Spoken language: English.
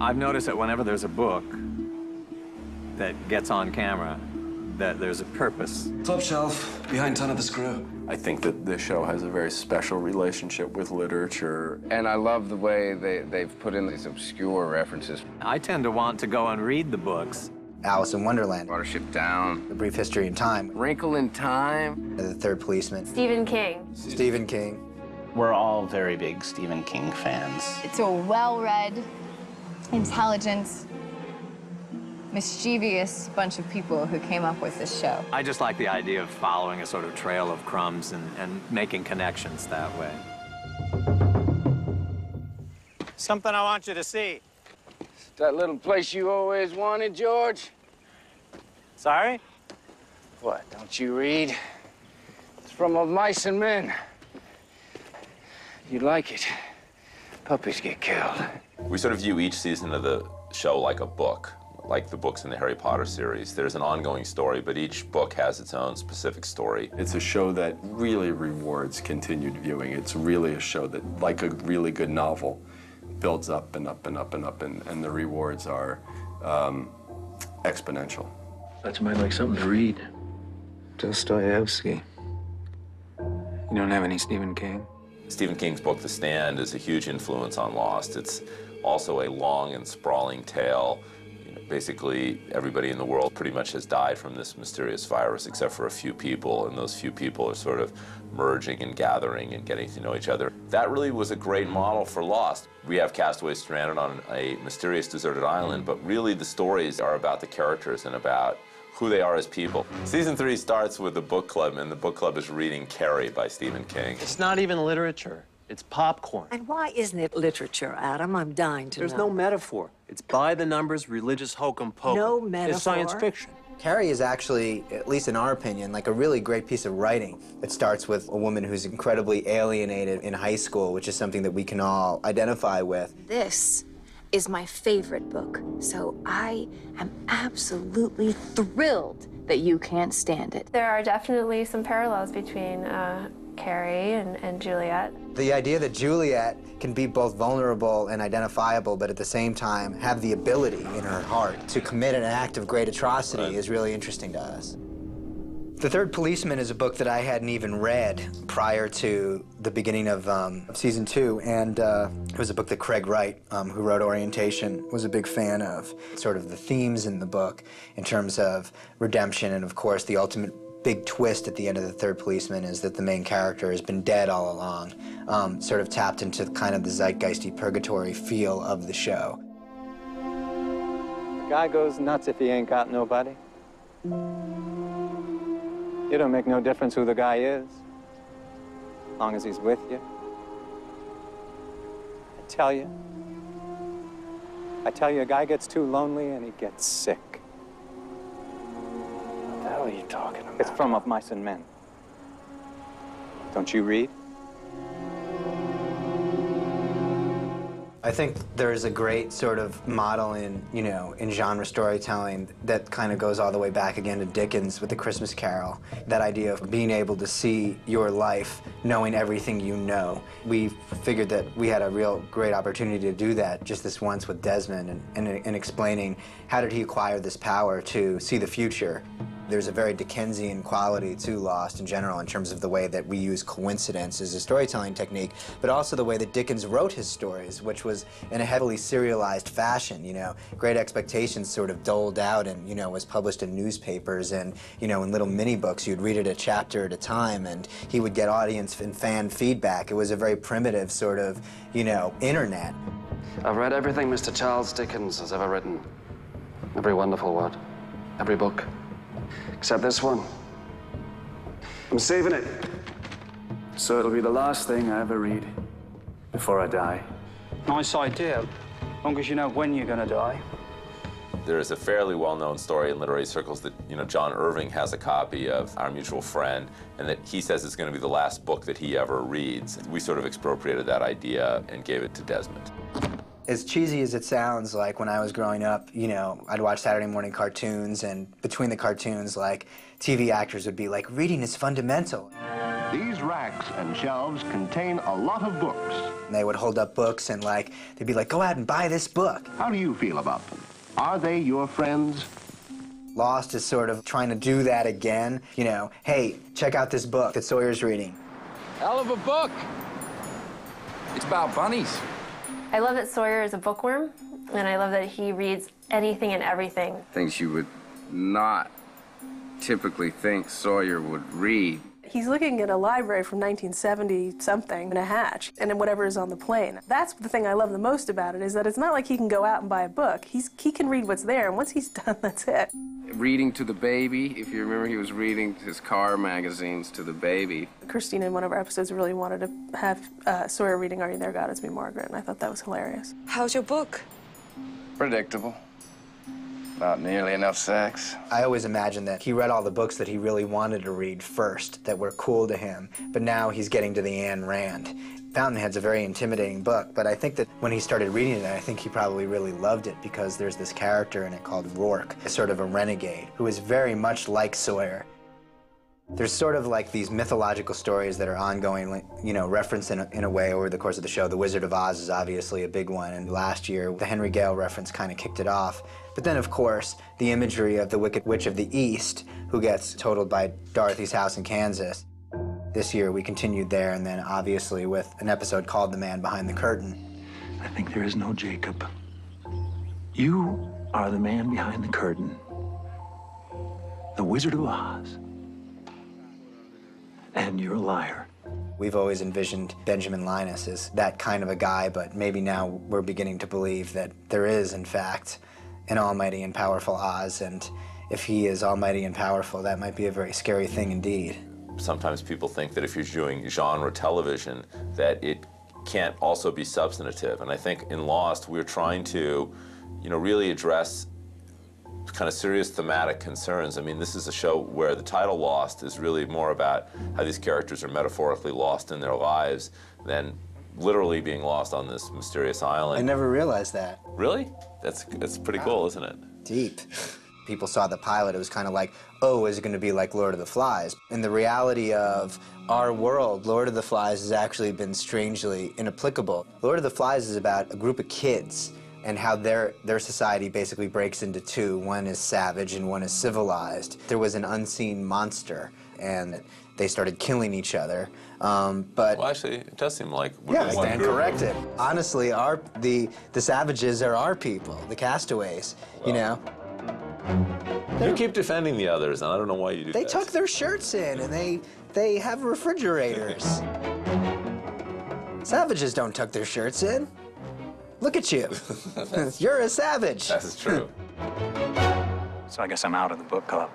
I've noticed that whenever there's a book that gets on camera, that there's a purpose. Top shelf, behind Ton of the Screw. I think that this show has a very special relationship with literature. And I love the way they've put in these obscure references. I tend to want to go and read the books. Alice in Wonderland. Watership Down. A Brief History in Time. Wrinkle in Time. The Third Policeman. Stephen King. Stephen King. We're all very big Stephen King fans. It's a well-read, intelligent, mischievous bunch of people who came up with this show. I just like the idea of following a sort of trail of crumbs and making connections that way. Something I want you to see. That little place you always wanted, George? Sorry? What, don't you read? It's from Of Mice and Men. You'd like it. Puppies get killed. We sort of view each season of the show like a book, like the books in the Harry Potter series. There's an ongoing story, but each book has its own specific story. It's a show that really rewards continued viewing. It's really a show that, like a really good novel, builds up and up and up and up, and the rewards are exponential. That might like something to read. Dostoevsky. You don't have any Stephen King? Stephen King's book, The Stand, is a huge influence on Lost. It's also a long and sprawling tale. Basically, everybody in the world pretty much has died from this mysterious virus, except for a few people, and those few people are sort of merging and gathering and getting to know each other. That really was a great model for Lost. We have castaways stranded on a mysterious deserted island, but really the stories are about the characters and about who they are as people. Season 3 starts with the book club, and the book club is reading Carrie by Stephen King. It's not even literature. It's popcorn. And why isn't it literature, Adam? I'm dying to know. There's no metaphor. It's by-the-numbers religious hokum pokum. No metaphor. It's science fiction. Carrie is actually, at least in our opinion, like a really great piece of writing. It starts with a woman who's incredibly alienated in high school, which is something that we can all identify with. This is my favorite book, so I am absolutely thrilled that you can't stand it. There are definitely some parallels between Carrie and Juliet. The idea that Juliet can be both vulnerable and identifiable, but at the same time have the ability in her heart to commit an act of great atrocity is really interesting to us. The Third Policeman is a book that I hadn't even read prior to the beginning of season 2, and it was a book that Craig Wright, who wrote Orientation, was a big fan of. Sort of the themes in the book in terms of redemption, and of course the ultimate big twist at the end of The Third Policeman is that the main character has been dead all along, sort of tapped into kind of the zeitgeisty purgatory feel of the show. The guy goes nuts if he ain't got nobody. It don't make no difference who the guy is, as long as he's with you. I tell you, a guy gets too lonely and he gets sick. What the hell are you talking about? It's from Of Mice and Men. Don't you read? I think there's a great sort of model in, in genre storytelling that kind of goes all the way back again to Dickens with The Christmas Carol. That idea of being able to see your life, knowing everything you know. We figured that we had a real great opportunity to do that just this once with Desmond and explaining how did he acquire this power to see the future. There's a very Dickensian quality to Lost in general in terms of the way that we use coincidence as a storytelling technique, but also the way that Dickens wrote his stories, which was in a heavily serialized fashion, Great Expectations sort of doled out and, was published in newspapers and, in little mini books. You'd read it a chapter at a time and he would get audience and fan feedback. It was a very primitive sort of, internet. I've read everything Mr. Charles Dickens has ever written. Every wonderful word. Every book. Except this one. I'm saving it. So it'll be the last thing I ever read before I die. Nice idea, as long as you know when you're gonna die. There is a fairly well-known story in literary circles that, John Irving has a copy of Our Mutual Friend, and that he says it's going to be the last book that he ever reads. We sort of expropriated that idea and gave it to Desmond. As cheesy as it sounds, like when I was growing up, I'd watch Saturday morning cartoons, and between the cartoons, like, TV actors would be like, reading is fundamental. These racks and shelves contain a lot of books. And they would hold up books and they'd be like, go out and buy this book. How do you feel about them? Are they your friends? Lost is sort of trying to do that again. You know, hey, check out this book that Sawyer's reading. Hell of a book. It's about bunnies. I love that Sawyer is a bookworm, and I love that he reads anything and everything. Things you would not typically think Sawyer would read. He's looking at a library from 1970-something in a hatch, and then whatever is on the plane. That's the thing I love the most about it, is that it's not like he can go out and buy a book. He can read what's there, and once he's done, that's it. Reading to the baby. If you remember, he was reading his car magazines to the baby. Christina, in one of our episodes, really wanted to have Sawyer reading Are You There, God? It's Me, Margaret, and I thought that was hilarious. How's your book? Predictable. Not nearly enough sex. I always imagined that he read all the books that he really wanted to read first, that were cool to him, but now he's getting to the Ayn Rand. Fountainhead's a very intimidating book, but I think that when he started reading it, I think he probably really loved it because there's this character in it called Rourke, a sort of a renegade, who is very much like Sawyer. There's sort of like these mythological stories that are ongoing, you know, referenced in a way over the course of the show. The Wizard of Oz is obviously a big one, and last year the Henry Gale reference kind of kicked it off. But then, of course, the imagery of the Wicked Witch of the East, who gets totaled by Dorothy's house in Kansas. This year we continued there, and then obviously with an episode called The Man Behind the Curtain. I think there is no Jacob. You are the man behind the curtain. The Wizard of Oz. And you're a liar. We've always envisioned Benjamin Linus as that kind of a guy, but maybe now we're beginning to believe that there is, in fact, an almighty and powerful Oz, and if he is almighty and powerful, that might be a very scary thing indeed. Sometimes people think that if you're doing genre television, that it can't also be substantive. And I think in Lost, we're trying to, you know, really address kind of serious thematic concerns. I mean, this is a show where the title Lost is really more about how these characters are metaphorically lost in their lives than literally being lost on this mysterious island. I never realized that. Really? That's pretty cool, isn't it? Deep. People saw the pilot, it was kind of like, oh, is it going to be like Lord of the Flies? In the reality of our world, Lord of the Flies has actually been strangely inapplicable. Lord of the Flies is about a group of kids and how their society basically breaks into two. One is savage and one is civilized. There was an unseen monster, and they started killing each other. But well, actually, it does seem like yeah, I stand corrected. Honestly, the savages are our people, the castaways. Well, you know. You keep defending the others, and I don't know why you do that. They tuck their shirts in, and they have refrigerators. Savages don't tuck their shirts in. Look at you. You're a savage. That is true. So I guess I'm out of the book club.